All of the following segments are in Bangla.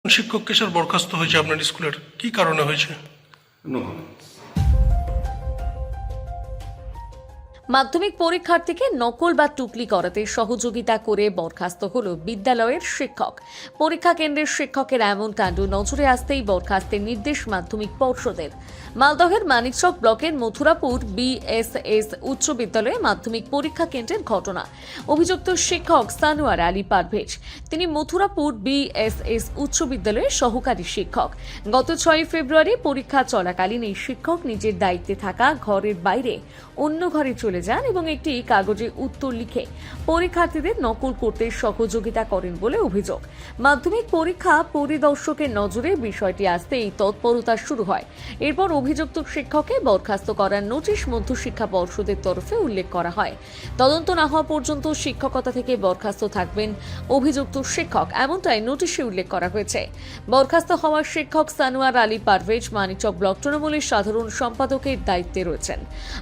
শিক্ষককে স্যার বরখাস্ত হয়েছে আপনার স্কুলের, কি কারণে হয়েছে? No comments. মাধ্যমিক পরীক্ষার্থীকে নকল বা টুকলি করাতে সহযোগিতা করে বরখাস্ত হল বিদ্যালয়ের শিক্ষক। পরীক্ষা কেন্দ্রের শিক্ষকের এমন কাণ্ড নজরে আসতেই বরখাস্তের নির্দেশ মাধ্যমিক পর্ষদের। মালদহের মানিকচক ব্লকের মথুরাপুর বিএসএস উচ্চ বিদ্যালয়ে মাধ্যমিক পরীক্ষা কেন্দ্রের ঘটনা। অভিযুক্ত শিক্ষক সানোয়ার আলী পারভেজ, তিনি মথুরাপুর বিএসএস উচ্চ বিদ্যালয়ের সহকারী শিক্ষক। গত 6 ফেব্রুয়ারি পরীক্ষা চলাকালীন এই শিক্ষক নিজের দায়িত্বে থাকা ঘরের বাইরে অন্য ঘরে চলে যান এবং একটি কাগজে উত্তর লিখে পরীক্ষার্থীদের নকল করতে সহযোগিতা করেন বলে অভিযোগ। মাধ্যমিক পরীক্ষা পরিদর্শকের নজরে বিষয়টি আসতেই তৎপরতা শুরু হয়। এরপর অভিযুক্ত শিক্ষককে বরখাস্ত করার নোটিশ মধ্যশিক্ষা পর্ষদের তরফে উল্লেখ করা হয়। তদন্ত না হওয়া পর্যন্ত শিক্ষকতা থেকে বরখাস্ত থাকবেন অভিযুক্ত শিক্ষক, এমনটাই নোটিশে উল্লেখ করা হয়েছে। বরখাস্ত হওয়া শিক্ষক সানোয়ার আলী পারভেজ মানিকচক ব্লক তৃণমূলের সাধারণ সম্পাদকের দায়িত্বে রয়েছেন।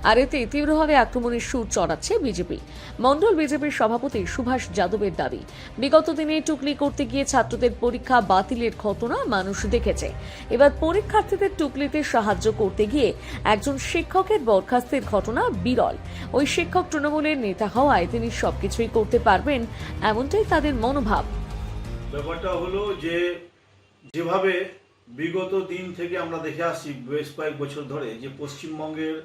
আর এতে তীব্রভাবে আক্রমণের সুর চড়াচ্ছে বিজেপি। মণ্ডল বিজেপির সভাপতি সুভাষ যাদবের দাবি, বিগত দিনে টুকলি করতে গিয়ে ছাত্রদের পরীক্ষা বাতিলের ঘটনা মানুষ দেখেছে। এবার পরীক্ষার্থীদের টুকলিতে সাহায্য করতে গিয়ে একজন শিক্ষকের বরখাস্তের ঘটনা বিরল। ওই শিক্ষক তৃণমূলের নেতা হওয়ায় তিনি সবকিছুই করতে পারবেন, এমনটাই তাদের মনোভাব। ব্যাপারটা হলো যে যেভাবে বিগত দিন থেকে আমরা দেখে আসছি বেশ কয়েক বছর ধরে যে পশ্চিমবঙ্গের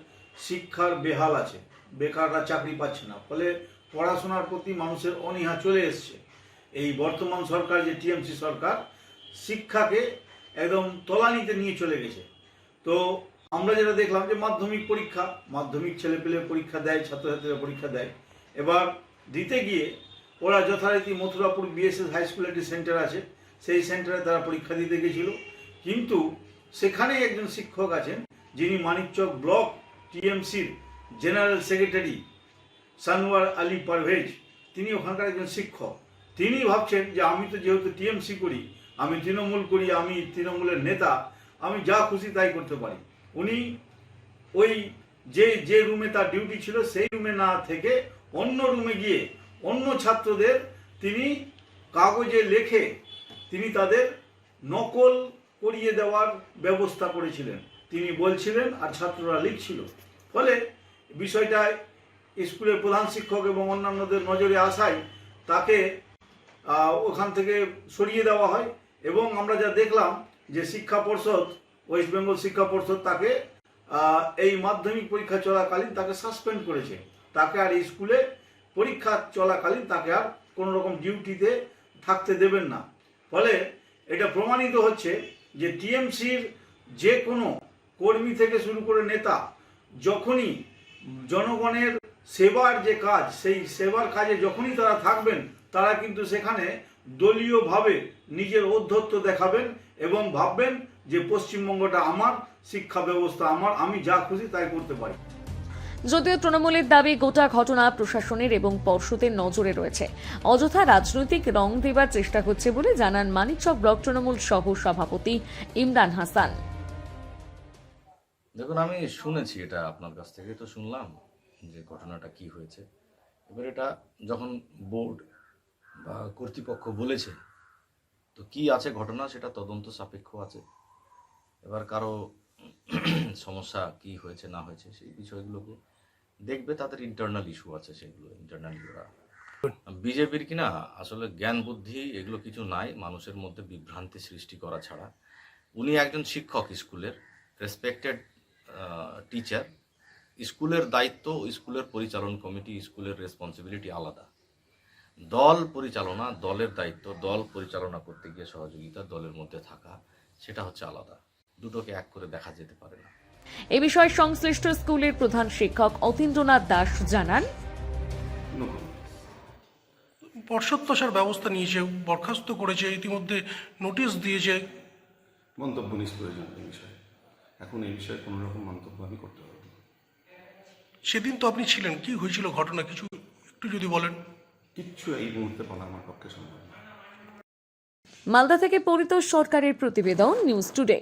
শিক্ষার বেহাল আছে, বেকাররা চাকরি পাচ্ছে না, ফলে পড়াশোনার প্রতি মানুষের অনীহা চলে এসছে। এই বর্তমান সরকার যে টিএমসি সরকার শিক্ষাকে একদম তলানিতে নিয়ে চলে গেছে। তো আমরা যেটা দেখলাম যে মাধ্যমিক ছেলেপেলে পরীক্ষা দেয়, ছাত্রছাত্রীরা পরীক্ষা দেয়। এবার দিতে গিয়ে ওরা যথারীতি মথুরাপুর বিএসএস হাই স্কুলে একটি সেন্টার আছে, সেই সেন্টারে তারা পরীক্ষা দিতে গেছিল। কিন্তু সেখানে একজন শিক্ষক আছেন যিনি মানিকচক ব্লক টিএমসির জেনারেল সেক্রেটারি সানোয়ার আলী পারভেজ, তিনি ওখানকার একজন শিক্ষক। তিনি ভাবছেন যে আমি তো যেহেতু টিএমসি করি, আমি তৃণমূল করি, আমি তৃণমূলের নেতা, আমি যা খুশি তাই করতে পারি। উনি ওই যে রুমে তার ডিউটি ছিল সেই রুমে না থেকে অন্য রুমে গিয়ে অন্য ছাত্রদের তিনি কাগজে লেখে তিনি তাদের নকল করিয়ে দেওয়ার ব্যবস্থা করেছিলেন। তিনি বলছিলেন আর ছাত্ররা লিখছিল। ফলে বিষয়টা স্কুলের প্রধান শিক্ষক এবং অন্যান্যদের নজরে আসায় তাকে ওখান থেকে সরিয়ে দেওয়া হয়। এবং আমরা যা দেখলাম যে শিক্ষা পর্ষদ, ওয়েস্ট বেঙ্গল শিক্ষা পর্ষদ তাকে এই মাধ্যমিক পরীক্ষা চলাকালীন তাকে সাসপেন্ড করেছে। তাকে আর স্কুলে পরীক্ষা চলাকালীন তাকে আর কোনো রকম ডিউটিতে থাকতে দেবেন না। ফলে এটা প্রমাণিত হচ্ছে যে টিএমসির যে কোনো কর্মী থেকে শুরু করে নেতা যখনই জনগণের সেবার যে কাজ, সেই সেবার কাজে যখনই তারা থাকবেন, তারা কিন্তু সেখানে দলীয়ভাবে নিজের ঔদ্ধত্য দেখাবেন এবং ভাববেন যে পশ্চিমবঙ্গটা আমার, শিক্ষা ব্যবস্থা আমার, আমি যা খুশি তাই করতে পারি। যদিও তৃণমূলের দাবি গোটা ঘটনা প্রশাসনের এবং পর্ষদের নজরে রয়েছে, অযথা রাজনৈতিক রং দেবার চেষ্টা হচ্ছে বলে জানান মানিকচক ব্লক তৃণমূল সহ সভাপতি ইমরান হাসান। দেখুন, আমি শুনেছি, এটা আপনার কাছ থেকে তো শুনলাম যে ঘটনাটা কি হয়েছে। এবার এটা যখন বোর্ড বা কর্তৃপক্ষ বলেছে, তো কি আছে ঘটনা সেটা তদন্ত সাপেক্ষ আছে। এবার কারো সমস্যা কি হয়েছে না হয়েছে সেই বিষয়গুলোকে দেখবে, তাদের ইন্টারনাল ইস্যু আছে, সেগুলো ইন্টারনালি ওরা। বিজেপির কিনা আসলে জ্ঞান বুদ্ধি এগুলো কিছু নাই, মানুষের মধ্যে বিভ্রান্তি সৃষ্টি করা ছাড়া। উনি একজন শিক্ষক, স্কুলের রেসপেক্টেড টিচার। স্কুলের দায়িত্ব, স্কুলের পরিচালন কমিটি, স্কুলের রেসপন্সিবিলিটি আলাদা। দল পরিচালনা, দলের দায়িত্ব, দল পরিচালনা করতে গিয়ে সহযোগিতা, দলের মধ্যে থাকা, সেটা হচ্ছে আলাদা। দুটোকে এক করে দেখা যেতে পারে না। এ বিষয়ে সংশ্লিষ্ট স্কুলের প্রধান শিক্ষক অতীন্দ্রনাথ দাস জানান, নো কমেন্টস। পর্ষদ তো স্যার ব্যবস্থা নিয়েছে, বরখাস্ত করেছে, ইতিমধ্যে নোটিশ দিয়েছে। মন্তব্য নিষ্প্রয়োজন এই বিষয়ে। এখন এই বিষয়ে কোনো রকম মন্তব্য আমি করতে পারবো না। সেদিন তো আপনি ছিলেন, কি হয়েছিল ঘটনা কিছু একটু যদি বলেন। কিচ্ছু এই মুহূর্তে বলা আমার পক্ষে সম্ভব না। মালদা থেকে পরিতোষ সরকারের প্রতিবেদন, নিউজ টুডে।